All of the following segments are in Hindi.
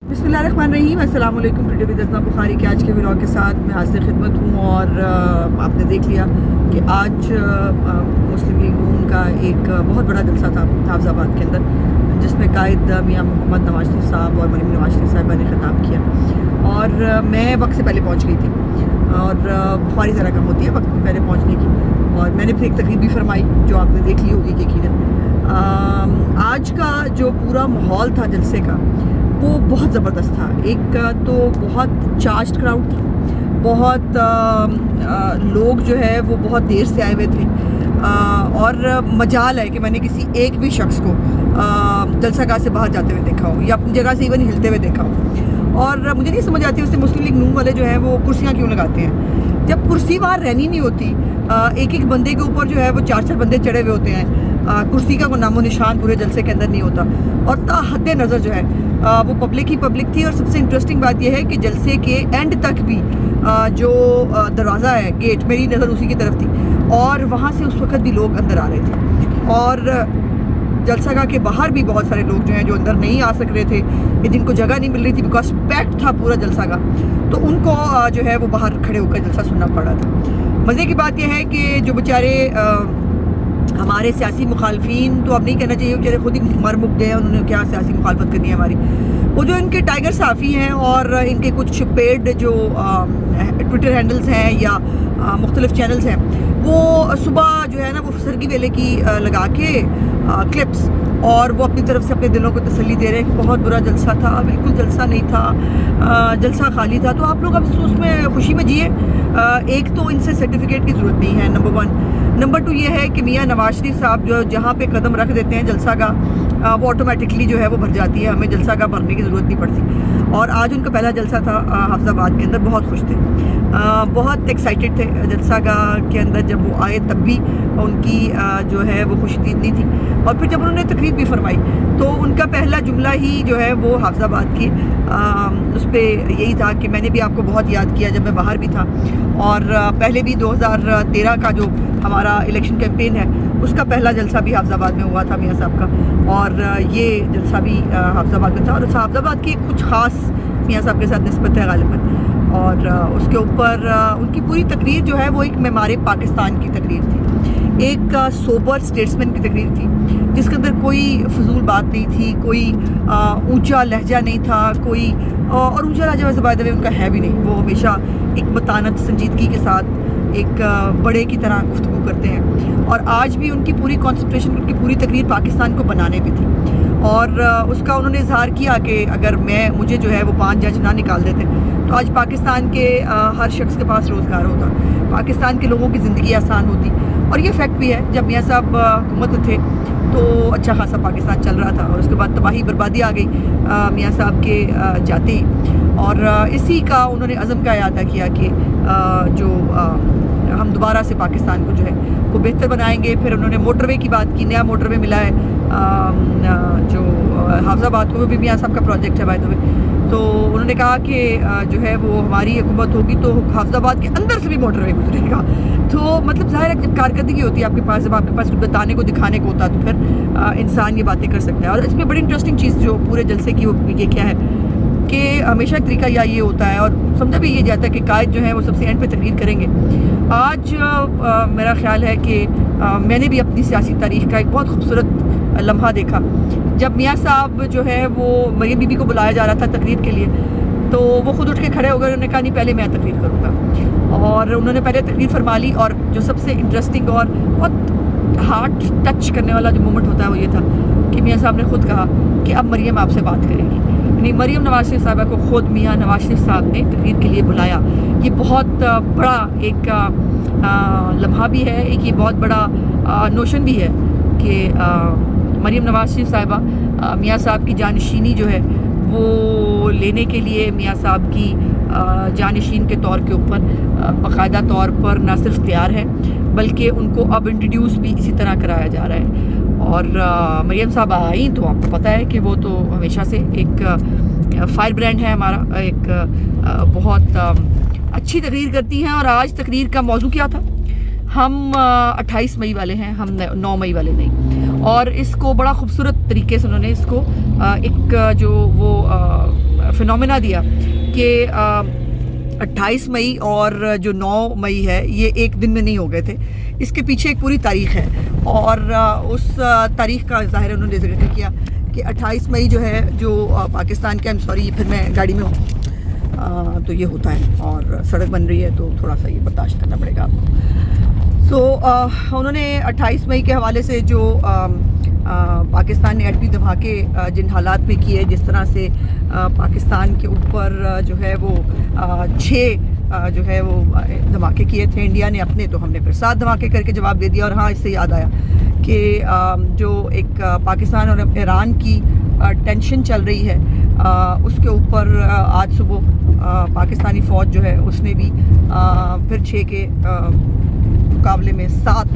बिस्मिल्लाहिर्रहमानिर्रहीम। अस्सलाम वालेकुम। प्रीति विद अस्मा बुखारी के आज के व्लॉग के साथ मैं हाजिर खिदमत हूँ। और आपने देख लिया कि आज मुस्लिम लीग नून का एक बहुत बड़ा जलसा था हाफिज़ाबाद के अंदर, जिसमें कायद मियाँ मोहम्मद नवाज शरीफ साहब और मरीम नवाज शरीफ साहिबा ने ख़िताब किया। और मैं वक्त से पहले पहुँच गई थी और बुखारी ज़रा कम होती है वक्त में पहले पहुँचने की। और मैंने फिर एक तकरीर भी फरमाई जो आपने देख ली होगी यकीनन। आज का जो पूरा माहौल था जलसे का वो बहुत ज़बरदस्त था। एक तो बहुत चार्ज्ड क्राउड था, बहुत लोग जो है वो बहुत देर से आए हुए थे। और मजाल है कि मैंने किसी एक भी शख्स को जलसागाह से बाहर जाते हुए देखा हो या अपनी जगह से इवन हिलते हुए देखा हो। और मुझे नहीं समझ आती उससे मुस्लिम लीग नून वाले जो है वो कुर्सियाँ क्यों लगाते हैं जब कुर्सी वहाँ रहनी नहीं होती। एक एक बंदे के ऊपर जो है वो चार चार बंदे चढ़े हुए होते हैं। कुर्सी का कोई नामो निशान पूरे जलसे के अंदर नहीं होता। और ताहद नज़र जो है वो पब्लिक ही पब्लिक थी। और सबसे इंटरेस्टिंग बात यह है कि जलसे के एंड तक भी जो दरवाज़ा है, गेट, मेरी नज़र उसी की तरफ थी और वहाँ से उस वक्त भी लोग अंदर आ रहे थे। और जलसागाह के बाहर भी बहुत सारे लोग जो हैं जो अंदर नहीं आ सक रहे थे कि जिनको जगह नहीं मिल रही थी बिकॉज पैक्ड था पूरा जलसागाह, तो उनको जो है वो बाहर खड़े होकर जलसा सुनना पड़ रहा था। मज़े की बात यह है कि जो बेचारे हमारे सियासी मुखालफिन, तो अब नहीं कहना चाहिए, बेचारे खुद ही मर मुक गए, उन्होंने क्या सियासी मुखालफत करनी है हमारी। वो जो इनके टाइगर साफ़ी हैं और इनके कुछ पेड जो ट्विटर हैंडल्स हैं या मुख्तलिफ चैनल्स हैं, वो सुबह जो है ना वो सरगी वेले की लगा के क्लिप्स और वो अपनी तरफ से अपने दिलों को तसल्ली दे रहे हैं कि बहुत बुरा जलसा था, बिल्कुल जलसा नहीं था, जलसा खाली था। तो आप लोग अब उसमें खुशी में जिए। एक तो इनसे सर्टिफिकेट की ज़रूरत नहीं है, नंबर 1। नंबर 2 ये है कि मियाँ नवाज शरीफ साहब जो जहाँ पे कदम रख देते हैं जलसागाह वो ऑटोमेटिकली जो है वो भर जाती है, हमें जलसागाह भरने की ज़रूरत नहीं पड़ती। और आज उनका पहला जलसा था हाफिज़ाबाद के अंदर, बहुत खुश थे, बहुत एक्साइटेड थे। जलसागाह के अंदर जब वो आए तब भी उनकी जो है वो खुशी नहीं थी। और फिर जब उन्होंने तकरीर भी फरमाई तो उनका पहला जुमला ही जो है वो हाफिज़ाबाद की उस पर यही था कि मैंने भी आपको बहुत याद किया जब मैं बाहर भी था। और पहले भी 2013 का जो हमारा इलेक्शन कैंपेन है उसका पहला जलसा भी हाफिज़ाबाद में हुआ था मियाँ साहब का, और ये जलसा भी हाफिज़ाबाद में था। और हाफिज़ाबाद की कुछ ख़ास मियाँ साहब के साथ निस्बत है गालिबन। और उसके ऊपर उनकी पूरी तकरीर जो है वो एक मेमारे पाकिस्तान की तकरीर थी, एक सोबर स्टेट्समैन की तकरीर थी जिसके अंदर कोई फजूल बात नहीं थी, कोई ऊंचा लहजा नहीं था, कोई और ऊंचा लहजा वैसे बाय द वे उनका है भी नहीं। वो हमेशा एक मतानत संजीदगी के साथ एक बड़े की तरह गुफ्तगू करते हैं। और आज भी उनकी पूरी कॉन्सेंट्रेशन, उनकी पूरी तकरीर पाकिस्तान को बनाने पे थी। और उसका उन्होंने इजहार किया कि अगर मुझे जो है वो 5 जज ना निकाल देते तो आज पाकिस्तान के हर शख्स के पास रोज़गार होता, पाकिस्तान के लोगों की ज़िंदगी आसान होती। और ये फैक्ट भी है, जब मियाँ साहब हुकूमत में थे तो अच्छा खासा पाकिस्तान चल रहा था और उसके बाद तबाही बर्बादी आ गई मियाँ साहब के जाते ही। और इसी का उन्होंने अज़म का अदा किया कि जो हम दोबारा से पाकिस्तान को जो है वो बेहतर बनाएंगे। फिर उन्होंने मोटरवे की बात की, नया मोटरवे मिला है जो हाफिज़ाबाद को, वो भी मियाँ साहब का प्रोजेक्ट है बाय द वे। तो उन्होंने कहा कि जो है वो हमारी हुकूमत होगी तो हाफिज़ाबाद के अंदर से भी मोटरवे गुजरेगा। तो मतलब ज़ाहिर है जब कारकर्दगी होती है आपके पास, जब आपके पास कुछ बताने को दिखाने को होता है तो फिर इंसान ये बातें कर सकता है। और इसमें बड़ी इंटरेस्टिंग चीज़ जो पूरे जलसे की वो ये क्या है कि हमेशा तरीका या ये होता है और समझा भी ये जाता है कि कायद जो है वो सबसे एंड पे तकरीर करेंगे। आज मेरा ख्याल है कि मैंने भी अपनी सियासी तारीख़ का एक बहुत खूबसूरत लम्हा देखा जब मियाँ साहब जो है वो मरियम बीबी को बुलाया जा रहा था तकरीर के लिए, तो वो खुद उठ के खड़े हो गए। उन्होंने कहा नहीं, पहले मैं तकरीर करूँगा। और उन्होंने पहले तकरीर फरमा ली। और जो सबसे इंटरेस्टिंग और बहुत हार्ट टच करने वाला जो मोमेंट होता है वो ये था कि मियाँ साहब ने खुद कहा कि अब मरियम आपसे बात करेगी। यानी मरियम नवाज शरीफ साहिबा को खुद मियाँ नवाज शरीफ साहब ने तकरीर के लिए बुलाया। ये बहुत बड़ा एक लम्हा भी है, एक ये बहुत बड़ा नोशन भी है कि मरियम नवाज शरीफ साहिबा मियाँ साहब की जानशीनी जो है वो लेने के लिए मियाँ साहब की जानशीन के तौर के ऊपर बाकायदा तौर पर ना सिर्फ तैयार है बल्कि उनको अब इंट्रोड्यूस भी इसी तरह कराया जा रहा है। और मरियम साहब आई तो आपको पता है कि वो तो हमेशा से एक फायर ब्रांड है हमारा, एक बहुत अच्छी तकरीर करती हैं। और आज तकरीर का मौजू क्या था, हम 28 मई वाले हैं, हम 9 मई वाले नहीं। और इसको बड़ा खूबसूरत तरीके से उन्होंने इसको एक जो वो फिनोमेना दिया कि 28 मई और जो 9 मई है ये एक दिन में नहीं हो गए थे। इसके पीछे एक पूरी तारीख़ है और उस तारीख़ का ज़ाहिर उन्होंने जिक्र किया कि 28 मई जो है जो पाकिस्तान के, आई एम सॉरी फिर मैं गाड़ी में हूँ तो ये होता है और सड़क बन रही है तो थोड़ा सा ये बर्दाश्त करना पड़ेगा आपको। उन्होंने 28 मई के हवाले से जो पाकिस्तान ने एटमी धमाके जिन हालात में किए, जिस तरह से पाकिस्तान के ऊपर जो है वो 6 जो है वो धमाके किए थे इंडिया ने अपने, तो हमने फिर 7 धमाके करके जवाब दे दिया। और हाँ, इससे याद आया कि जो एक पाकिस्तान और ईरान की टेंशन चल रही है उसके ऊपर आज सुबह पाकिस्तानी फ़ौज जो है उसने भी फिर 6 के मुकाबले में 7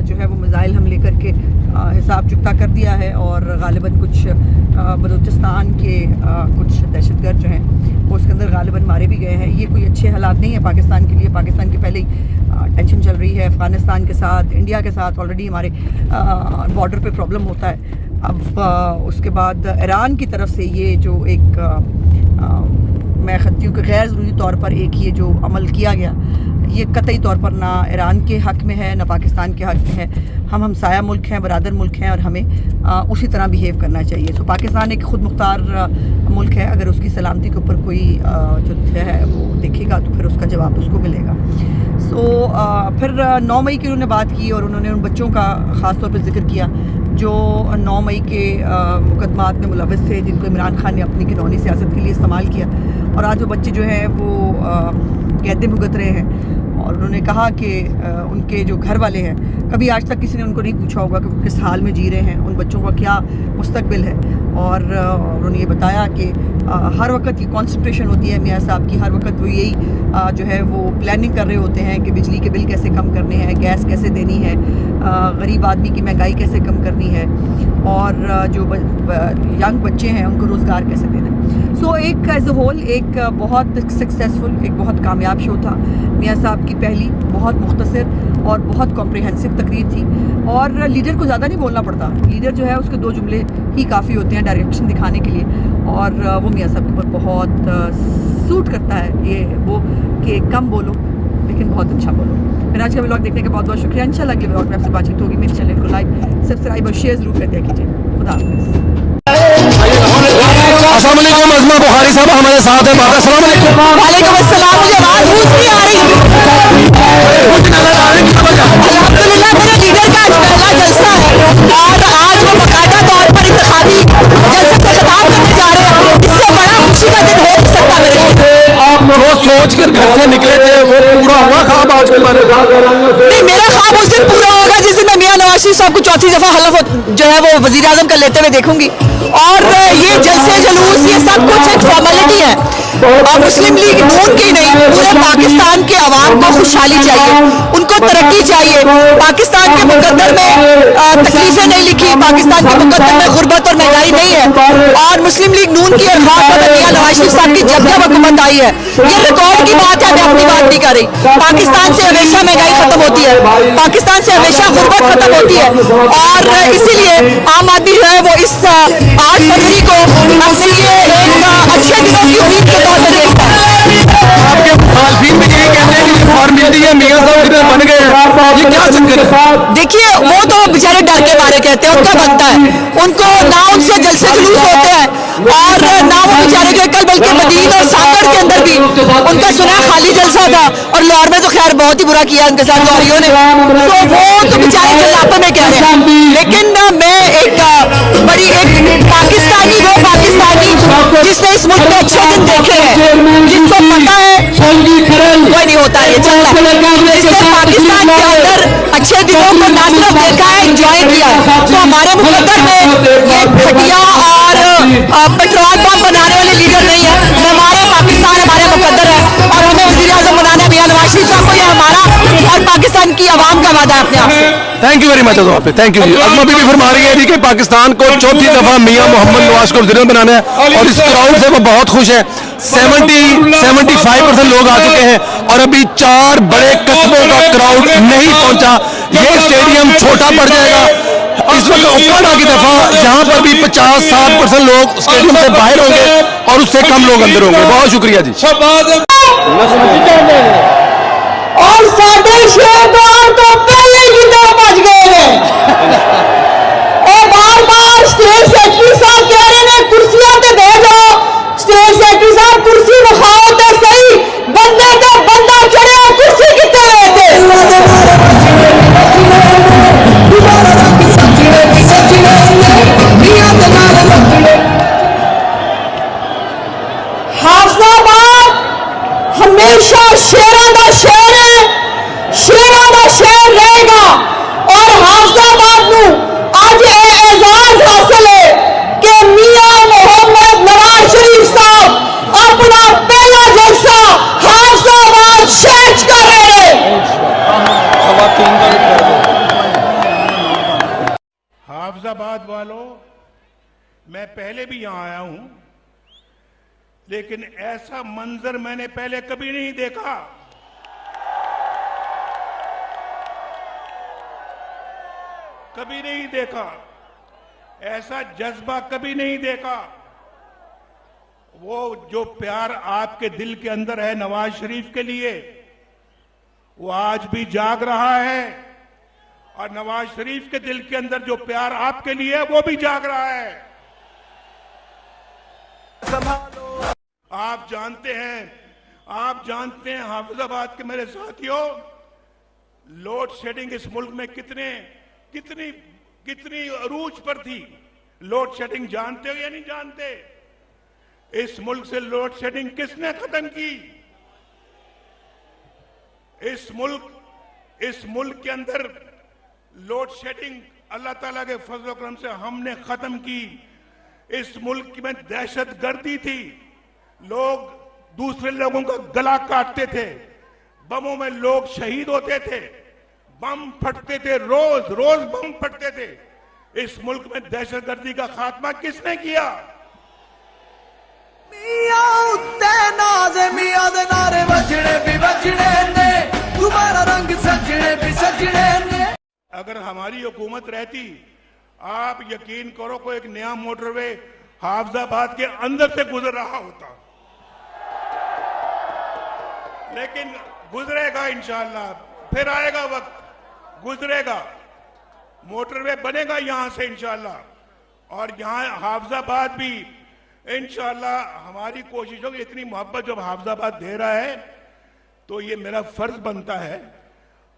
जो है वो मिज़ाइल हमले करके हिसाब चुकता कर दिया है और गालिबन कुछ बलूचिस्तान के कुछ दहशतगर्द जो हैं वो उसके अंदर गालिबन मारे भी गए हैं। ये कोई अच्छे हालात नहीं है पाकिस्तान के लिए। पाकिस्तान की पहले ही टेंशन चल रही है अफ़गानिस्तान के साथ, इंडिया के साथ ऑलरेडी हमारे बॉर्डर पे प्रॉब्लम होता है। अब उसके बाद ईरान की तरफ से ये जो एक मैं कहती हूँ कि गैर ज़रूरी तौर पर एक ये जो अमल किया गया, ये कतई तौर पर ना ईरान के हक़ में है ना पाकिस्तान के हक़ में है। हम हमसाया मुल्क हैं, बरादर मुल्क हैं और हमें उसी तरह बिहेव करना चाहिए। सो पाकिस्तान एक ख़ुद मुख्तार मुल्क है, अगर उसकी सलामती के ऊपर कोई जो है वो देखेगा तो फिर उसका जवाब उसको मिलेगा। सो फिर 9 मई की उन्होंने बात की और उन्होंने उन बच्चों का ख़ास तौर पर जिक्र किया जो 9 मई के मुकदमात में मुलव्वस थे, जिनको इमरान खान ने अपनी घिनौनी सियासत के लिए इस्तेमाल किया और आज वो बच्चे जो हैं वो कैद भुगत रहे हैं। और उन्होंने कहा कि उनके जो घर वाले हैं, कभी आज तक किसी ने उनको नहीं पूछा होगा कि वो किस हाल में जी रहे हैं, उन बच्चों का क्या मुस्तकबिल है। और उन्होंने ये बताया कि हर वक्त ये कंसंट्रेशन होती है मियाँ साहब की, हर वक्त वो यही जो है वो प्लानिंग कर रहे होते हैं कि बिजली के बिल कैसे कम करने हैं, गैस कैसे देनी है, गरीब आदमी की महंगाई कैसे कम करनी है और जो यंग बच्चे हैं उनको रोज़गार कैसे देना है। सो एक एज ए होल एक बहुत सक्सेसफुल, एक बहुत कामयाब शो था। मियाँ साहब की पहली बहुत मुख्तसर और बहुत कॉम्प्रिहेंसिव तकरीर थी और लीडर को ज़्यादा नहीं बोलना पड़ता। लीडर जो है उसके 2 जुमले ही काफ़ी होते हैं डायरेक्शन दिखाने के लिए और वो मियाँ साहब के ऊपर बहुत सूट करता है ये वो कि कम बोलो लेकिन बहुत अच्छा बोलो। मेरा आज का व्लॉग देखने का बहुत बहुत शुक्रिया। इंशाल्लाह अगले व्लॉग में आपसे बातचीत होगी। मेरे चैनल को लाइक, सब्सक्राइब और शेयर ज़रूर कर दिया कीजिए। खुदा हाफ़िज़। अस्सलाम वालेकुम, अज़मा बुखारी साहब हमारे साथ हैं। अस्सलाम वालेकुम। वालेकुम अस्सलाम। मुझे आवाज़ गूंज नहीं आ रही। अल्हम्दुलिल्लाह मेरे लीडर का आज पहला जलसा है और आज वो बाकायदा तौर पर इंतखाबी जलसे से खिताब करने जा रहे हैं। इससे बड़ा खुशी का दिन हो नहीं सकता मेरे लिए। आप वो सोच कर घर से निकले थे, वो पूरा हुआ ख्वाब आज के बारे में? नहीं, मेरा ख्वाब उस दिन पूरा होगा जिस दिन मैं मियां नवाज शरीफ साहब को चौथी दफा हलफ जो है वो वजीर आजम का लेते हुए देखूंगी। और ये जलसे जुलूस ये सब कुछ एक फॉर्मेलिटी है और मुस्लिम लीग नून की नहीं, पूरे पाकिस्तान के अवाम को खुशहाली चाहिए, उनको तरक्की चाहिए। पाकिस्तान के मुकद्दर में तकलीफें नहीं लिखी, पाकिस्तान के मुकद्दर में गुर्बत और महंगाई नहीं है। और मुस्लिम लीग नून की और खासतौर पर मियां नवाज शरीफ साहब की जब हुकूमत आई है, ये रिकॉर्ड की बात है, मैं अपनी बात नहीं कर रही। पाकिस्तान से हमेशा महंगाई खत्म होती है, पाकिस्तान से हमेशा गुर्बत खत्म होती है और इसीलिए आम आदमी जो है वो इस 8 फरवरी को अपने लिए एक अच्छे दिनों की उम्मीद के तौर पर देखता है। आपके मुखालफिन भी यही कहते हैं कि फॉर्मेलिटी है, मियां साहब इधर बन गए, ये क्या चक्कर है? देखिए, वो तो बेचारे डर के मारे कहते हैं, उनका बनता है, उनको ना उनसे जलसे जुलूस होते हैं और ना वो बेचारे जो कल बल्कि मदीन और सागर के अंदर भी उनका सुना खाली जलसा था और लाहौर में तो खैर बहुत ही बुरा किया उनके साथ गौरियों ने, तो वो तो बेचारे जल्लापे में कह रहे हैं। लेकिन मैं एक बड़ी एक पाकिस्तानी वो पाकिस्तानी जिसने इस मुल्क में अच्छे दिन देखे हैं, जिसको पता है कोई नहीं होता है चलता, जिसने पाकिस्तान के अंदर अच्छे दिनों को ना सिर्फ देखा है, एंजॉय किया है। तो हमारे मुकद्दर में ये घटिया और पेट्रोल पंप बनाने वाले लीडर नहीं है। हमारे पाकिस्तान हमारे मुकद्दर है और हमें वज़ीर आज़म बनाना है मियां नवाज शरीफ साहब को। ये हमारा और पाकिस्तान की आवाम का वादा है अपने आप से। थैंक यू वेरी मच आप पे, थैंक यू जी। अज़मा बीबी फरमा रही है जी कि पाकिस्तान को चौथी दफा मियां मोहम्मद नवाज को वज़ीर बनाना है और इस क्राउड से वो बहुत खुश है। 75% लोग आ चुके हैं और अभी 4 बड़े कस्बों का क्राउड नहीं पहुंचा। ये स्टेडियम छोटा पड़ जाएगा। इस वक्त ओकाडा की दफा यहाँ पर भी 50-60% लोग स्टेडियम से बाहर होंगे और उससे कम लोग अंदर होंगे। बहुत शुक्रिया जी। और साढ़े 6 द्वार तो पहले की तरफ बच गए हैं और बार बार स्टेट सेक्रेटरी साहब कह रहे हैं कुर्सियां ते दे दो। स्टेट सेक्रेटरी साहब कुर्सी दिखाओ तो सही, बंदे ते बंदा चढ़े कुर्सी कितने गए थे। हाफिजाबाद हमेशा शेरों का शहर है, शेरों का शहर रहेगा और हाफिजाबाद नू आज एजाज हासिल है कि मियां मोहम्मद नवाज शरीफ साहब अपना पहला जलसा हाफिजाबाद शहर च कर रहे हैं। हाफिजाबाद वालों, मैं पहले भी यहां आया हूं, लेकिन ऐसा मंजर मैंने पहले कभी नहीं देखा। कभी नहीं देखा, ऐसा जज्बा कभी नहीं देखा। वो जो प्यार आपके दिल के अंदर है नवाज शरीफ के लिए, वो आज भी जाग रहा है, और नवाज शरीफ के दिल के अंदर जो प्यार आपके लिए है वो भी जाग रहा है। आप जानते हैं हाफिजाबाद के मेरे साथियों, लोड शेडिंग इस मुल्क में कितनी अरूज पर थी। लोड शेडिंग जानते हो या नहीं जानते? इस मुल्क से लोड शेडिंग किसने खत्म की? इस मुल्क के अंदर लोड शेडिंग अल्लाह ताला के फजल करम से हमने खत्म की। इस मुल्क में दहशत गर्दी थी, लोग दूसरे लोगों का गला काटते थे, बमों में लोग शहीद होते थे, बम फटते थे, रोज बम फटते थे। इस मुल्क में दहशतगर्दी का खात्मा किसने किया? मियां उत्ते नाज़े मियां दे नारे बजने भी बजने ने, तुम्हारा रंग सजने भी सजने ने। अगर हमारी हुकूमत रहती, आप यकीन करो कोई एक नया मोटरवे हाफिजाबाद के अंदर से गुजर रहा होता, लेकिन गुजरेगा इंशाअल्लाह, फिर आएगा वक्त, गुजरेगा, मोटरवे बनेगा यहां से इंशाअल्लाह। और यहां हाफिजाबाद भी इंशाअल्लाह हमारी कोशिश होगी। इतनी मोहब्बत जब हाफिजाबाद दे रहा है तो ये मेरा फर्ज बनता है,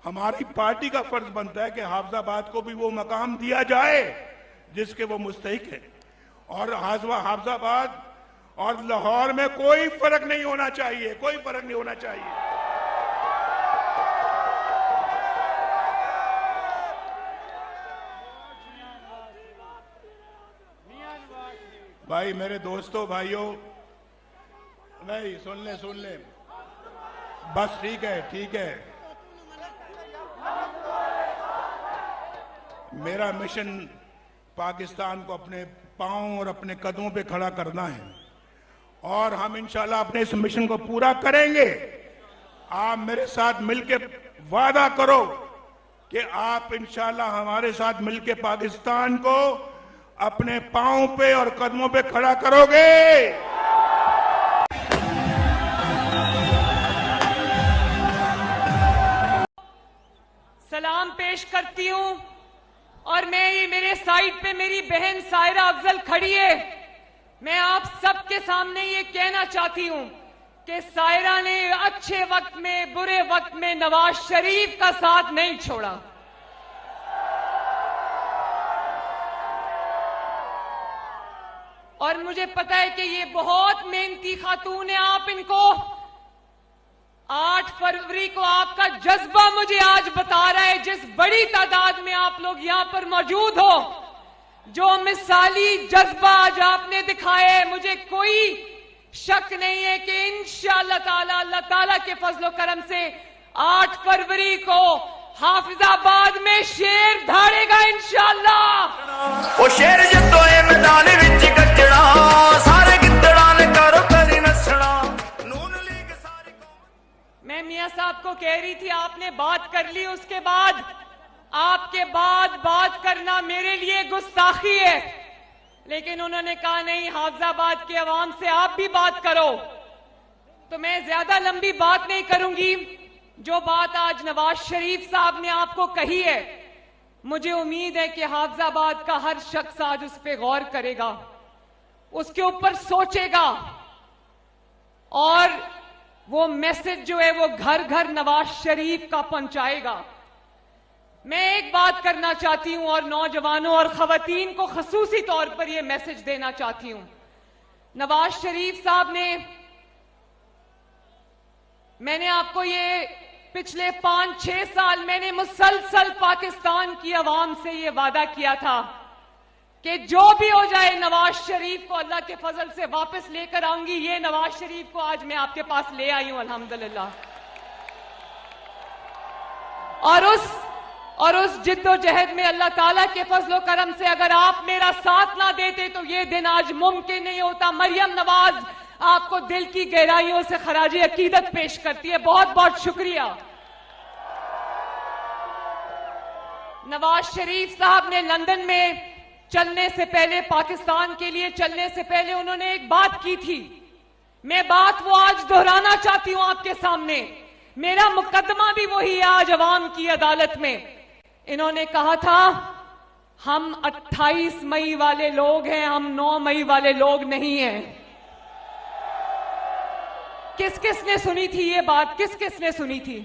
हमारी पार्टी का फर्ज बनता है कि हाफिजाबाद को भी वो मकाम दिया जाए जिसके वो मुस्तहिक है। और हाफिजाबाद और लाहौर में कोई फर्क नहीं होना चाहिए, कोई फर्क नहीं होना चाहिए। भाई, मेरे दोस्तों, भाइयों, नहीं सुन ले, बस ठीक है। मेरा मिशन पाकिस्तान को अपने पांव और अपने कदमों पे खड़ा करना है, और हम इंशाल्लाह अपने इस मिशन को पूरा करेंगे। आप मेरे साथ मिलकर वादा करो कि आप इंशाल्लाह हमारे साथ मिलकर पाकिस्तान को अपने पांव पे और कदमों पे खड़ा करोगे। सलाम पेश करती हूं, और मैं ये मेरे साइड पे मेरी बहन सायरा अफजल खड़ी है। मैं आप सबके सामने ये कहना चाहती हूं कि सायरा ने अच्छे वक्त में बुरे वक्त में नवाज शरीफ का साथ नहीं छोड़ा। और मुझे पता है कि ये बहुत मेहनती खातून है। आप इनको 8 फरवरी को आपका जज्बा मुझे आज बता रहा है, जिस बड़ी तादाद में आप लोग यहां पर मौजूद हो, जो मिसाली जज्बा आज आपने दिखाया है, मुझे कोई शक नहीं है कि इंशाअल्लाह ताला अल्लाह ताला के फजलो करम से 8 फरवरी को हाफिजाबाद में शेर धाड़ेगा इंशाअल्लाह। ओ शेर जतोए मैदान विच गजड़ा, सारे गिद्दड़ां ने करो करी नसड़ा, नून लीग सारी। मैं मियां साहब को कह रही थी, आपने बात कर ली, उसके बाद आपके बाद बात करना मेरे लिए गुस्ताखी है। लेकिन उन्होंने कहा नहीं, हाफिजाबाद के अवाम से आप भी बात करो। तो मैं ज्यादा लंबी बात नहीं करूंगी। जो बात आज नवाज शरीफ साहब ने आपको कही है, मुझे उम्मीद है कि हाफिजाबाद का हर शख्स आज उस पर गौर करेगा, उसके ऊपर सोचेगा और वो मैसेज जो है वो घर घर नवाज शरीफ का पहुंचाएगा। मैं एक बात करना चाहती हूं और नौजवानों और खवातीन को खसूसी तौर पर यह मैसेज देना चाहती हूं। नवाज शरीफ साहब ने, मैंने आपको ये पिछले 5-6 साल मैंने मुसलसल पाकिस्तान की आवाम से ये वादा किया था कि जो भी हो जाए नवाज शरीफ को अल्लाह के फजल से वापस लेकर आऊंगी। ये नवाज शरीफ को आज मैं आपके पास ले आई हूं अल्हम्दुलिल्लाह। और उस जिद्दोजहद में अल्लाह ताला के फजलो करम से अगर आप मेरा साथ ना देते तो ये दिन आज मुमकिन नहीं होता। मरियम नवाज आपको दिल की गहराइयों से खराज अकीदत पेश करती है। बहुत बहुत शुक्रिया। नवाज शरीफ साहब ने लंदन में चलने से पहले, पाकिस्तान के लिए चलने से पहले उन्होंने एक बात की थी। मैं बात वो आज दोहराना चाहती हूं आपके सामने। मेरा मुकदमा भी वही है आज अवाम की अदालत में। इन्होंने कहा था हम 28 मई वाले लोग हैं, हम 9 मई वाले लोग नहीं हैं। किस किस ने सुनी थी ये बात? किस किस ने सुनी थी?